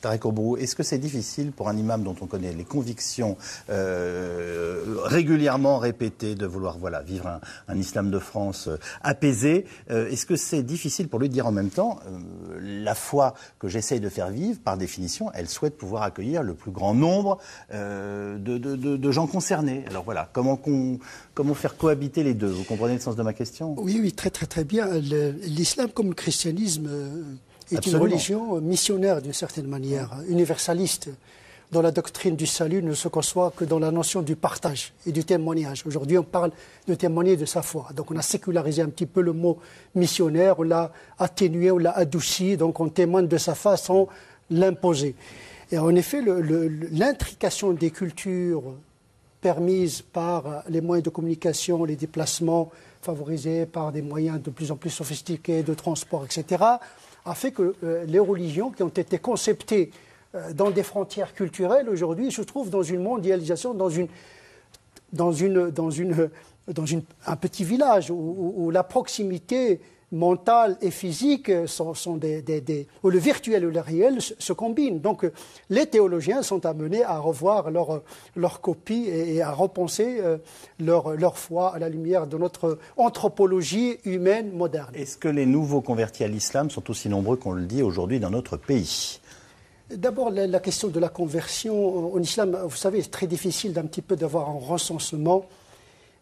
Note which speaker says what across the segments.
Speaker 1: Tarek Obrou, est-ce que c'est difficile pour un imam dont on connaît les convictions régulièrement répétées de vouloir vivre un islam de France apaisé, est-ce que c'est difficile pour lui de dire en même temps la foi que j'essaye de faire vivre, par définition, elle souhaite pouvoir accueillir le plus grand nombre de gens concernés. Alors voilà, comment faire cohabiter les deux? Vous comprenez le sens de ma question?
Speaker 2: Oui, très bien. L'islam comme le christianisme est
Speaker 1: Absolument.
Speaker 2: une religion missionnaire d'une certaine manière, universaliste. Dans la doctrine du salut ne se conçoit que dans la notion du partage et du témoignage. Aujourd'hui, on parle de témoigner de sa foi. Donc on a sécularisé un petit peu le mot missionnaire, on l'a atténué, on l'a adouci, donc on témoigne de sa foi sans l'imposer. Et en effet, l'intrication des cultures permises par les moyens de communication, les déplacements favorisés par des moyens de plus en plus sophistiqués de transport, etc., a fait que les religions qui ont été conceptées dans des frontières culturelles, aujourd'hui, se trouvent dans une mondialisation, dans un petit village où la proximité mentale et physique où le virtuel et le réel se combinent. Donc les théologiens sont amenés à revoir leur copie et à repenser leur foi à la lumière de notre anthropologie humaine moderne.
Speaker 1: Est-ce que les nouveaux convertis à l'islam sont aussi nombreux qu'on le dit aujourd'hui dans notre pays?
Speaker 2: D'abord, la question de la conversion en islam, vous savez, c'est très difficile d'un petit peu d'avoir un recensement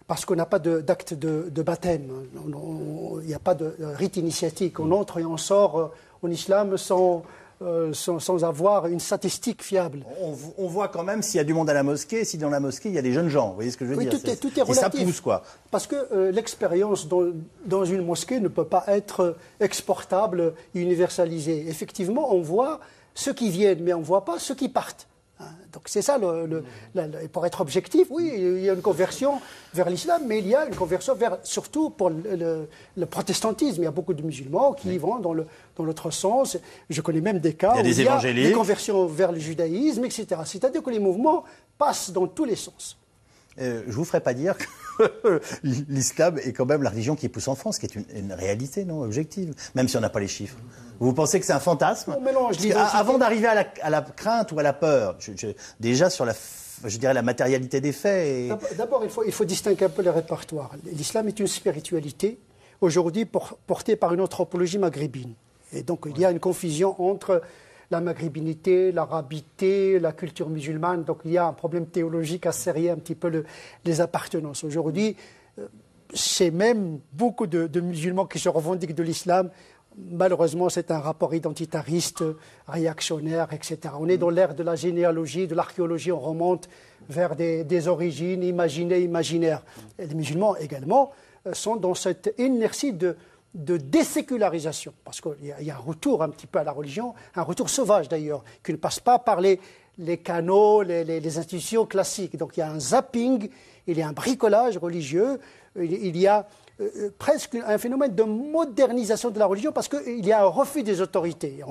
Speaker 2: parce qu'on n'a pas d'acte de baptême. Il n'y a pas de rite initiatique. On entre et on sort en islam sans avoir une statistique fiable.
Speaker 1: On voit quand même s'il y a du monde à la mosquée, si dans la mosquée il y a des jeunes gens. Vous voyez ce que je veux dire?
Speaker 2: Tout est relatif.
Speaker 1: Et ça pousse, quoi.
Speaker 2: Parce que l'expérience dans une mosquée ne peut pas être exportable et universalisée. Effectivement, on voit ceux qui viennent, mais on ne voit pas ceux qui partent. Donc c'est ça, pour être objectif, oui, il y a une conversion vers l'islam, mais il y a une conversion surtout pour le protestantisme. Il y a beaucoup de musulmans qui vont dans l'autre sens. Je connais même des cas où il y a des conversions vers le judaïsme, etc. C'est-à-dire que les mouvements passent dans tous les sens.
Speaker 1: Je ne vous ferai pas dire que l'islam est quand même la religion qui pousse en France, qui est une réalité, non, objective, même si on n'a pas les chiffres. Vous pensez que c'est un fantasme? Avant d'arriver à la crainte ou à la peur, déjà sur la matérialité des faits.
Speaker 2: D'abord, il faut distinguer un peu les répertoires. L'islam est une spiritualité, aujourd'hui portée par une anthropologie maghrébine. Et donc, il y a une confusion entre la maghrébinité, l'arabité, la culture musulmane. Donc il y a un problème théologique à serrer un petit peu les appartenances. Aujourd'hui, c'est même beaucoup de musulmans qui se revendiquent de l'islam. Malheureusement, c'est un rapport identitariste, réactionnaire, etc. On est dans l'ère de la généalogie, de l'archéologie, on remonte vers des origines imaginées, imaginaires. Et les musulmans également sont dans cette inertie de désécularisation, parce qu'il y a un retour un petit peu à la religion, un retour sauvage d'ailleurs, qui ne passe pas par les canaux, les institutions classiques. Donc il y a un zapping, il y a un bricolage religieux, il y a presque un phénomène de modernisation de la religion parce qu'il y a un refus des autorités.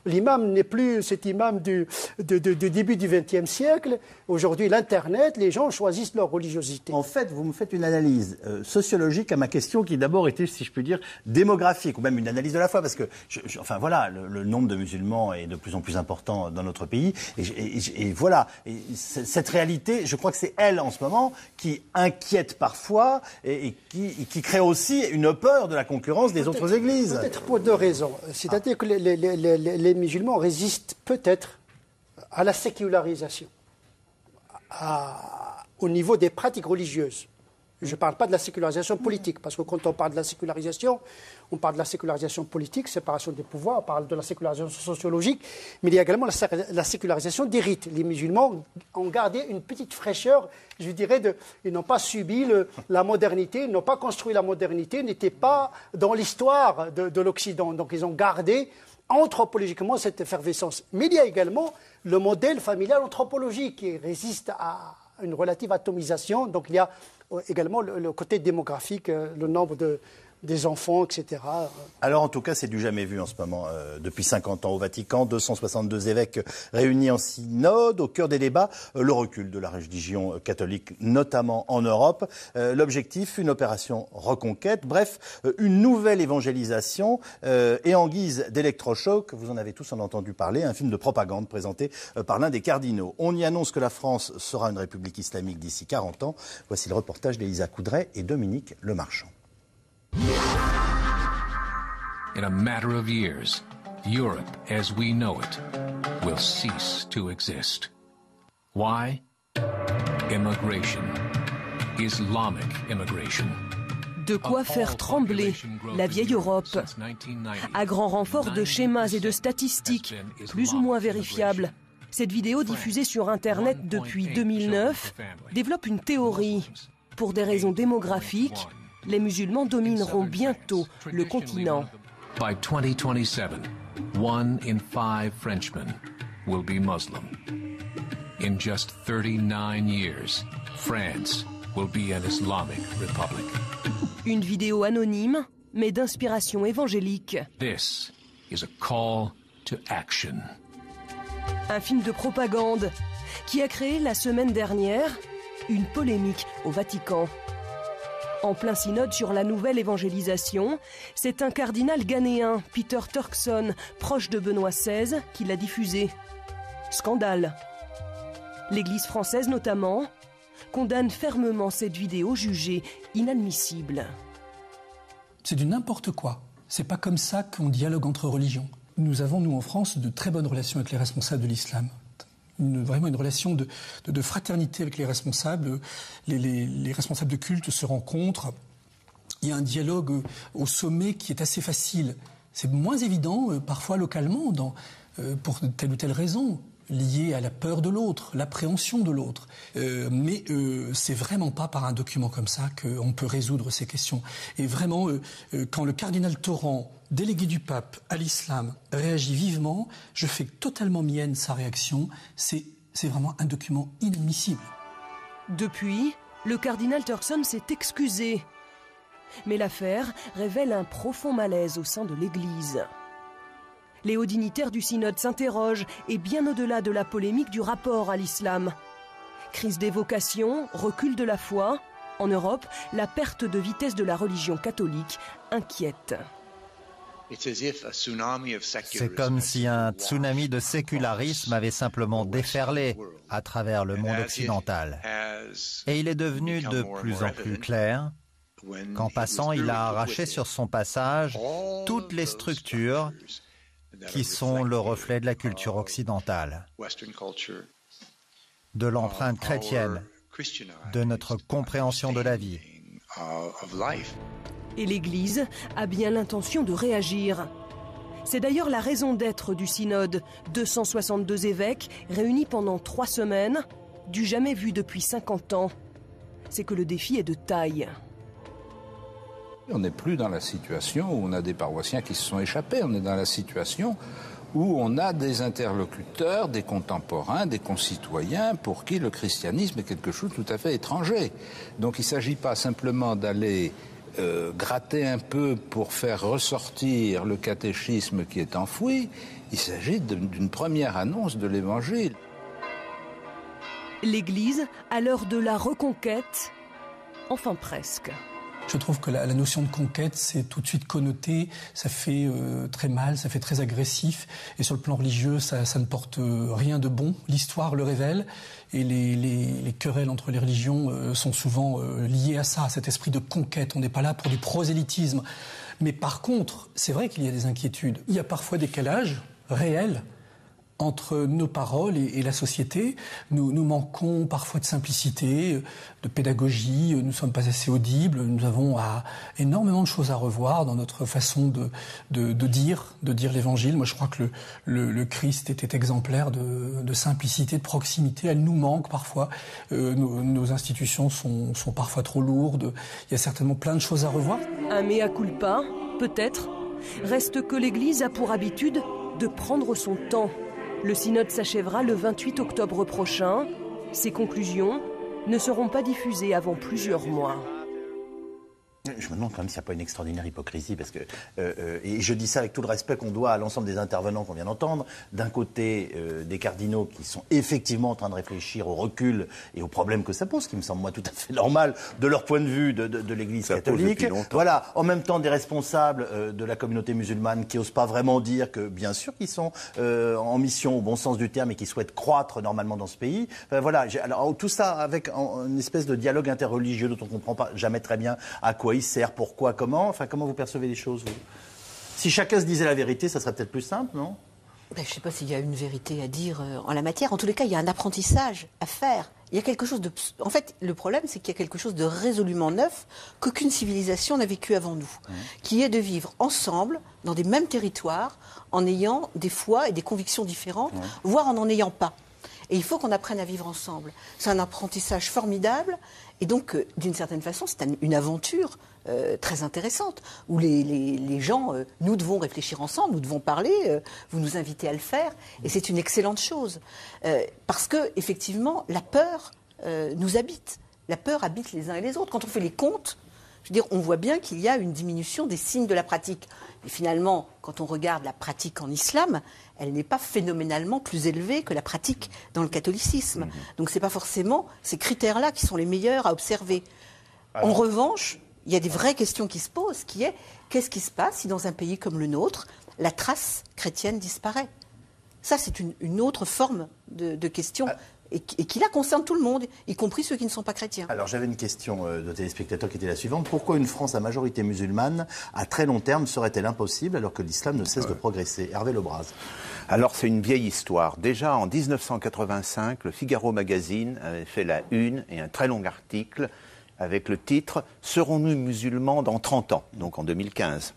Speaker 2: L'imam n'est plus cet imam du début du XXe siècle. Aujourd'hui, l'Internet, les gens choisissent leur religiosité.
Speaker 1: En fait, vous me faites une analyse sociologique à ma question qui d'abord était, si je puis dire, démographique, ou même une analyse de la foi, parce que, le nombre de musulmans est de plus en plus important dans notre pays. Et voilà, cette réalité, je crois que c'est elle, en ce moment, qui inquiète parfois et qui crée aussi une peur de la concurrence des autres églises.
Speaker 2: Peut-être pour deux raisons. C'est-à-dire que les musulmans résistent peut-être à la sécularisation, au niveau des pratiques religieuses. Je ne parle pas de la sécularisation politique, parce que quand on parle de la sécularisation, on parle de la sécularisation politique, séparation des pouvoirs, on parle de la sécularisation sociologique, mais il y a également la sécularisation des rites. Les musulmans ont gardé une petite fraîcheur, je dirais, ils n'ont pas subi la modernité, ils n'ont pas construit la modernité, n'étaient pas dans l'histoire de l'Occident. Donc ils ont gardé anthropologiquement cette effervescence. Mais il y a également le modèle familial anthropologique qui résiste à une relative atomisation. Donc il y a également le côté démographique, le nombre des enfants, etc.
Speaker 1: Alors en tout cas, c'est du jamais vu en ce moment. Depuis 50 ans au Vatican, 262 évêques réunis en synode, au cœur des débats, le recul de la religion catholique, notamment en Europe. L'objectif, une opération reconquête, bref, une nouvelle évangélisation. Et en guise d'électrochoc, vous en avez tous entendu parler, un film de propagande présenté par l'un des cardinaux. On y annonce que la France sera une république islamique d'ici 40 ans. Voici le reportage d'Elisa Coudray et Dominique Lemarchand.
Speaker 3: In a matter of years, Europe as we know it will cease to exist. Why? Immigration. Islamic immigration.
Speaker 4: De quoi faire trembler la vieille Europe. À grand renfort de schémas et de statistiques, plus ou moins vérifiables, cette vidéo diffusée sur Internet depuis 2009 développe une théorie. Pour des raisons démographiques, les musulmans domineront bientôt le continent.
Speaker 3: By 2027, 1 in 5 Frenchmen will be Muslim. In just 39 years, France will be an Islamic republic.
Speaker 4: Une vidéo anonyme, mais d'inspiration évangélique.
Speaker 3: This is a call to action.
Speaker 4: Un film de propagande qui a créé la semaine dernière une polémique au Vatican. En plein synode sur la nouvelle évangélisation, c'est un cardinal ghanéen, Peter Turkson, proche de Benoît XVI, qui l'a diffusé. Scandale. L'Église française notamment condamne fermement cette vidéo jugée inadmissible.
Speaker 5: C'est du n'importe quoi. C'est pas comme ça qu'on dialogue entre religions. Nous avons, nous en France, de très bonnes relations avec les responsables de l'islam. Vraiment une relation de fraternité avec les responsables. Les responsables de culte se rencontrent. Il y a un dialogue au sommet qui est assez facile. C'est moins évident parfois localement pour telle ou telle raison, liée à la peur de l'autre, l'appréhension de l'autre. Mais c'est vraiment pas par un document comme ça qu'on peut résoudre ces questions. Et vraiment, quand le cardinal Torrent, délégué du pape à l'islam, réagit vivement, je fais totalement mienne sa réaction. C'est vraiment un document inadmissible.
Speaker 4: Depuis, le cardinal Turkson s'est excusé. Mais l'affaire révèle un profond malaise au sein de l'Église. Les hauts dignitaires du synode s'interrogent, et bien au-delà de la polémique du rapport à l'islam. Crise des vocations, recul de la foi. En Europe, la perte de vitesse de la religion catholique inquiète.
Speaker 6: C'est comme si un tsunami de sécularisme avait simplement déferlé à travers le monde occidental. Et il est devenu de plus en plus clair qu'en passant, il a arraché sur son passage toutes les structures qui sont le reflet de la culture occidentale, de l'empreinte chrétienne, de notre compréhension de la vie.
Speaker 4: Et l'Église a bien l'intention de réagir. C'est d'ailleurs la raison d'être du synode. 262 évêques réunis pendant 3 semaines, du jamais vu depuis 50 ans. C'est que le défi est de taille.
Speaker 7: On n'est plus dans la situation où on a des paroissiens qui se sont échappés. On est dans la situation où on a des interlocuteurs, des contemporains, des concitoyens pour qui le christianisme est quelque chose de tout à fait étranger. Donc il ne s'agit pas simplement d'aller gratter un peu pour faire ressortir le catéchisme qui est enfoui. Il s'agit d'une première annonce de l'Évangile.
Speaker 4: L'Église, à l'heure de la reconquête, enfin presque.
Speaker 5: Je trouve que la notion de conquête, c'est tout de suite connoté, ça fait très mal, ça fait très agressif. Et sur le plan religieux, ça ne porte rien de bon. L'histoire le révèle. Et les querelles entre les religions sont souvent liées à ça, à cet esprit de conquête. On n'est pas là pour du prosélytisme. Mais par contre, c'est vrai qu'il y a des inquiétudes. Il y a parfois des décalages réels entre nos paroles et la société. Nous manquons parfois de simplicité, de pédagogie, nous ne sommes pas assez audibles, nous avons énormément de choses à revoir dans notre façon de dire l'Évangile. Moi, je crois que le Christ était exemplaire de simplicité, de proximité. Elle nous manque parfois. Nos institutions sont parfois trop lourdes. Il y a certainement plein de choses à revoir.
Speaker 4: Un mea culpa, peut-être. Reste que l'Église a pour habitude de prendre son temps. Le synode s'achèvera le 28 octobre prochain. Ses conclusions ne seront pas diffusées avant plusieurs mois.
Speaker 1: Je me demande quand même s'il n'y a pas une extraordinaire hypocrisie, parce que, et je dis ça avec tout le respect qu'on doit à l'ensemble des intervenants qu'on vient d'entendre, d'un côté des cardinaux qui sont effectivement en train de réfléchir au recul et aux problèmes que ça pose, qui me semble moi tout à fait normal de leur point de vue de l'Église catholique. Voilà, en même temps des responsables de la communauté musulmane qui n'osent pas vraiment dire que bien sûr qu'ils sont en mission au bon sens du terme et qui souhaitent croître normalement dans ce pays. Voilà, alors tout ça avec une espèce de dialogue interreligieux dont on ne comprend pas jamais très bien à quoi il sert, pourquoi, comment. Enfin, comment vous percevez les choses, vous ? Si chacun se disait la vérité, ça serait peut-être plus simple, non ?
Speaker 8: Je ne sais pas s'il y a une vérité à dire en la matière. En tous les cas, il y a un apprentissage à faire. Il y a quelque chose de... En fait, le problème, c'est qu'il y a quelque chose de résolument neuf qu'aucune civilisation n'a vécu avant nous, qui est de vivre ensemble, dans des mêmes territoires, en ayant des foi et des convictions différentes, voire en n'en ayant pas. Et il faut qu'on apprenne à vivre ensemble. C'est un apprentissage formidable. Et donc, d'une certaine façon, c'est une aventure très intéressante, où les gens, nous devons réfléchir ensemble, nous devons parler, vous nous invitez à le faire, et c'est une excellente chose. Parce que, effectivement, la peur nous habite. La peur habite les uns et les autres. Quand on fait les comptes, je veux dire, on voit bien qu'il y a une diminution des signes de la pratique. Et finalement, quand on regarde la pratique en islam, elle n'est pas phénoménalement plus élevée que la pratique dans le catholicisme. Donc ce n'est pas forcément ces critères-là qui sont les meilleurs à observer. En revanche, il y a des vraies questions qui se posent, qui est qu'est-ce qui se passe si dans un pays comme le nôtre, la trace chrétienne disparaît ? Ça, c'est une autre forme de question. Et qui là concerne tout le monde, y compris ceux qui ne sont pas chrétiens.
Speaker 1: Alors j'avais une question de téléspectateur qui était la suivante. Pourquoi une France à majorité musulmane, à très long terme, serait-elle impossible alors que l'islam ne cesse de progresser ? Hervé Lebras.
Speaker 9: Alors c'est une vieille histoire. Déjà en 1985, le Figaro Magazine avait fait la une et un très long article avec le titre « Serons-nous musulmans dans 30 ans ?» donc en 2015.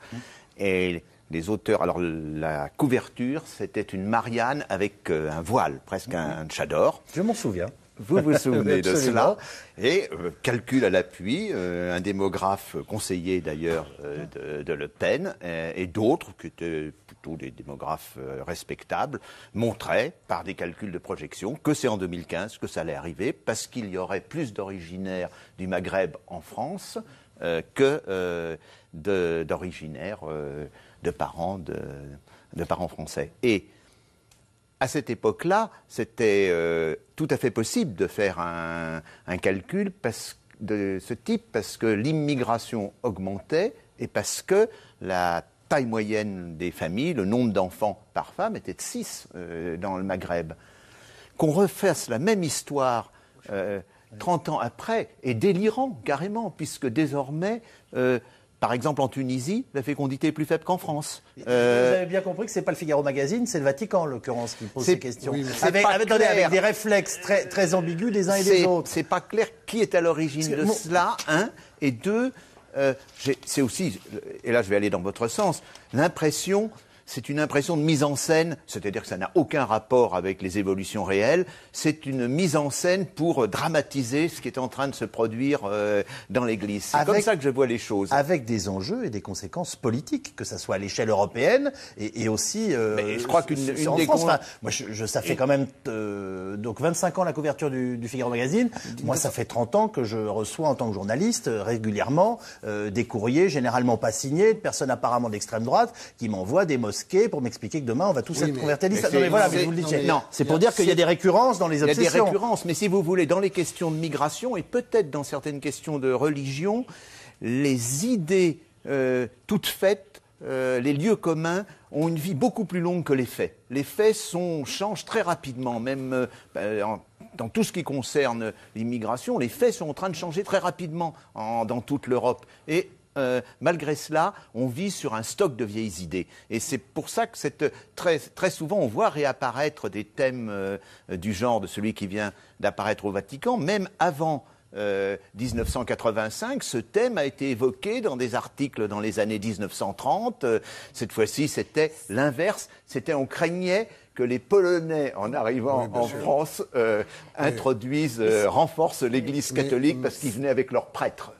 Speaker 9: Et les auteurs, alors la couverture, c'était une Marianne avec un voile, presque un tchador.
Speaker 1: Je m'en souviens.
Speaker 9: Vous vous souvenez de cela. Et calcul à l'appui, un démographe conseiller d'ailleurs de Le Pen et d'autres, qui étaient plutôt des démographes respectables, montraient par des calculs de projection que c'est en 2015 que ça allait arriver, parce qu'il y aurait plus d'originaires du Maghreb en France que d'originaires de parents français. Et à cette époque-là, c'était tout à fait possible de faire un calcul de ce type, parce que l'immigration augmentait et parce que la taille moyenne des familles, le nombre d'enfants par femme était de 6 dans le Maghreb. Qu'on refasse la même histoire 30 ans après est délirant, carrément, puisque désormais... par exemple, en Tunisie, la fécondité est plus faible qu'en France.
Speaker 1: Vous avez bien compris que ce n'est pas le Figaro Magazine, c'est le Vatican, en l'occurrence, qui pose ces questions.
Speaker 9: Oui,
Speaker 1: avec des réflexes très ambigus des uns et des autres.
Speaker 9: C'est pas clair qui est à l'origine de cela, un. Et deux, c'est aussi, et là je vais aller dans votre sens, c'est une impression de mise en scène, c'est-à-dire que ça n'a aucun rapport avec les évolutions réelles, c'est une mise en scène pour dramatiser ce qui est en train de se produire dans l'Église. C'est comme ça que je vois les choses.
Speaker 1: Avec des enjeux et des conséquences politiques, que ça soit à l'échelle européenne et aussi
Speaker 9: je crois qu'une des
Speaker 1: France. Enfin, moi, ça fait quand même donc 25 ans la couverture du Figaro Magazine. Moi, ça fait 30 ans que je reçois en tant que journaliste régulièrement des courriers, généralement pas signés, de personnes apparemment d'extrême droite, qui m'envoient des mosquées pour m'expliquer que demain on va tous être convertis à l'islam. Non mais voilà, je vous le dis. Non, c'est pour dire qu'il y a des récurrences dans les obsessions.
Speaker 9: Il y a des récurrences, mais si vous voulez, dans les questions de migration et peut-être dans certaines questions de religion, les idées toutes faites, les lieux communs ont une vie beaucoup plus longue que les faits. Les faits changent très rapidement, même dans tout ce qui concerne l'immigration, les faits sont en train de changer très rapidement dans toute l'Europe. Et malgré cela, on vit sur un stock de vieilles idées. Et c'est pour ça que très souvent, on voit réapparaître des thèmes du genre de celui qui vient d'apparaître au Vatican. Même avant 1985, ce thème a été évoqué dans des articles dans les années 1930. Cette fois-ci, c'était l'inverse. On craignait que les Polonais, en arrivant en France, renforcent l'Église catholique parce qu'ils venaient avec leurs prêtres.